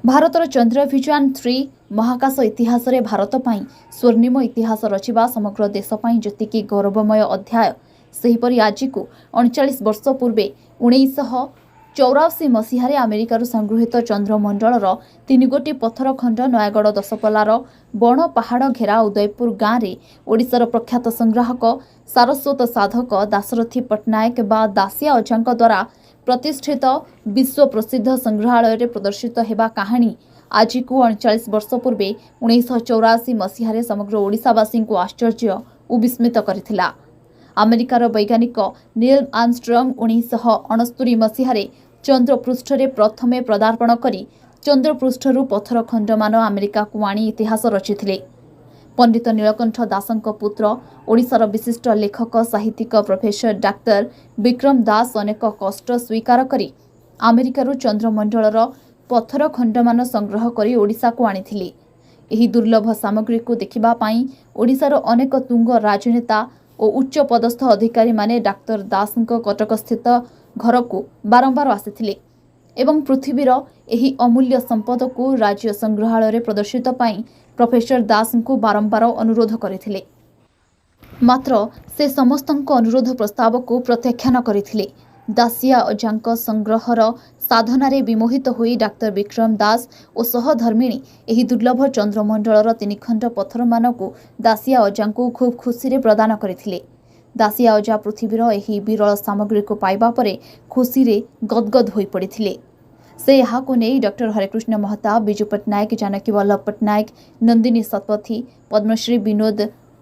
ଭାରତର ଚନ୍ଦ୍ରଭିଯାନ-3 ମହାକାଶ ଇତିହାସରେ ଭାରତ ପାଇଁ ସ୍ୱର୍ଣ୍ଣିମ ଇତିହାସ ରଚିବା ସମଗ୍ର ଦେଶ ପାଇଁ ଯେତିକି ଗୌରବମୟ ଅଧ୍ୟାୟ, ସେହିପରି ଆଜିକୁ 39 ବର୍ଷ ପୂର୍ବେ 1984 ମସିହାରେ ଆମେରିକାରୁ ସଂଗୃହୀତ ଚନ୍ଦ୍ରମଣ୍ଡଳର 3 ଗୋଟି ପଥର ଖଣ୍ଡ ନୟାଗଡ଼ ଦଶପଲ୍ଲାର ବଣ ପାହାଡ଼ ଘେରା ଉଦୟପୁର ଗାଁରେ ଓଡ଼ିଶାର ପ୍ରଖ୍ୟାତ ସଂଗ୍ରାହକ ସାରସ୍ୱତ ସାଧକ ଦାଶରଥୀ ପଟ୍ଟନାୟକ ବା ଦାସିଆ ଅଜାଙ୍କ ଦ୍ୱାରା ପ୍ରତିଷ୍ଠିତ विश्व प्रसिद्ध संग्रहालय प्रदर्शित हेबा कहानी आज को 39 वर्ष पूर्वे 1984 मसीह समग्र ओडिशावासी को आश्चर्य और विस्मित करथिला। अमेरिकार वैज्ञानिक नील आर्मस्ट्रंग 1969 मसीह चंद्रपृष्ठ प्रथमे पदार्पण करी चंद्रपृष्ठरू पथर खंडमान अमेरिका को आनी इतिहास रचिथिले। पंडित नीलकंठ दासଙ୍କ पुत्र ओडिशार विशिष्ट लेखक साहित्यिक प्रोफेसर डाक्टर विक्रम दास अनेक कष्ट स्वीकार करी अमेरिकार चंद्रमंडलर पथर खंडमान संग्रह करी ओडिशा को आनिथिले। एही दुर्लभ सामग्री को देखिबा पई ओडिशार अनेक तुंग राजनेता और उच्च पदस्थ अधिकारी माने डाक्टर दासଙ୍କ कटक स्थित घर को बारंबार आसिथिले एवं पृथ्वीर एही अमूल्य संपद को राज्य संग्रहालय प्रदर्शित पई प्रोफेसर दास को बारंबार अनुरोध करथिले, मात्र से समस्तଙ୍କ अनुरोध प्रस्ताव को प्रत्याख्यान करथिले। दासिया अजांक संग्रहर साधनारे विमोहित होई डाक्टर विक्रम दास और सहधर्मिणी एही दुर्लभ चंद्रमंडलर 3 खंड पत्थरमान को दासिया अजांको खूब खुशी प्रदान करथिले। दासिया अजा पृथ्वीर एही विरल सामग्री को पाइबा परे खुशी रे गदगद होई पड़िथिले। से यहाँ को नहीं डॉक्टर हरेकृष्ण महताब, बिजू पट्टनायक, जानकी वल्लभ पट्टनायक, नंदिनी शतपथी, पद्मश्री विनोद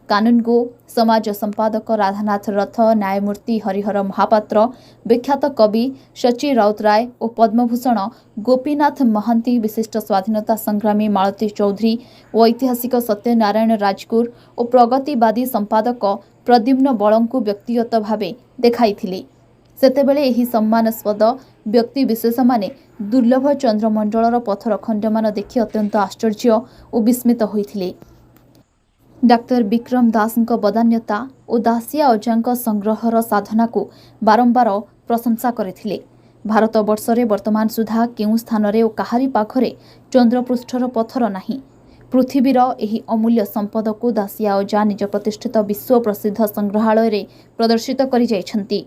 कानुनगो, समाज संपादक राधानाथ रथ, न्यायमूर्ति हरिहर महापात्र, विख्यात कवि शची राउतराय और पद्मभूषण गोपीनाथ महांती, विशिष्ट स्वाधीनता संग्रामी मालती चौधरी और ऐतिहासिक सत्यनारायण राजगुर और प्रगतिवादी संपादक प्रद्युम्न बळଙ୍କୁ व्यक्तिगत भावे देखाइथिले। सेतेबेले एही सम्मानस्पद व्यक्ति विशेष माने दुर्लभ चंद्रमंडलर पथर खंडमान देखि अत्यंत आश्चर्य और विस्मित होइथिले। डाक्टर विक्रम दासଙ୍କ बदान्यता और दासिया अजांक संग्रहर साधना को बारंबार प्रशंसा करथिले। भारत वर्षरे वर्तमान सुधा केउ स्थान रे और काहारी पाखरे चंद्रपृष्ठर पथर नाही। पृथ्वीर एही अमूल्य संपद को दासिया अजा निज प्रतिष्ठित विश्व प्रसिद्ध संग्रहालय रे प्रदर्शित करि जाइछन्ति।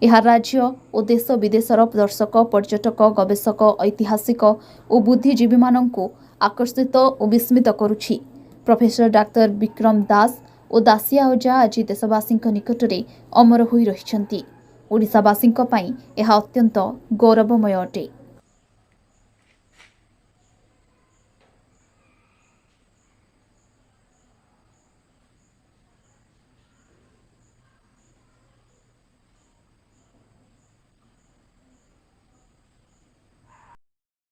यह राज्य और देश विदेशर दर्शक, पर्यटक, गवेषक, ऐतिहासिक और बुद्धिजीवी माननकु आकर्षित और विस्मित करुछि। प्रोफेसर डाक्टर विक्रम दास और दासिया अजा आज देशवासी निकटरे अमर होई रहिछन्ति। ओडिशावासी पई यह अत्यंत गौरवमय अटे।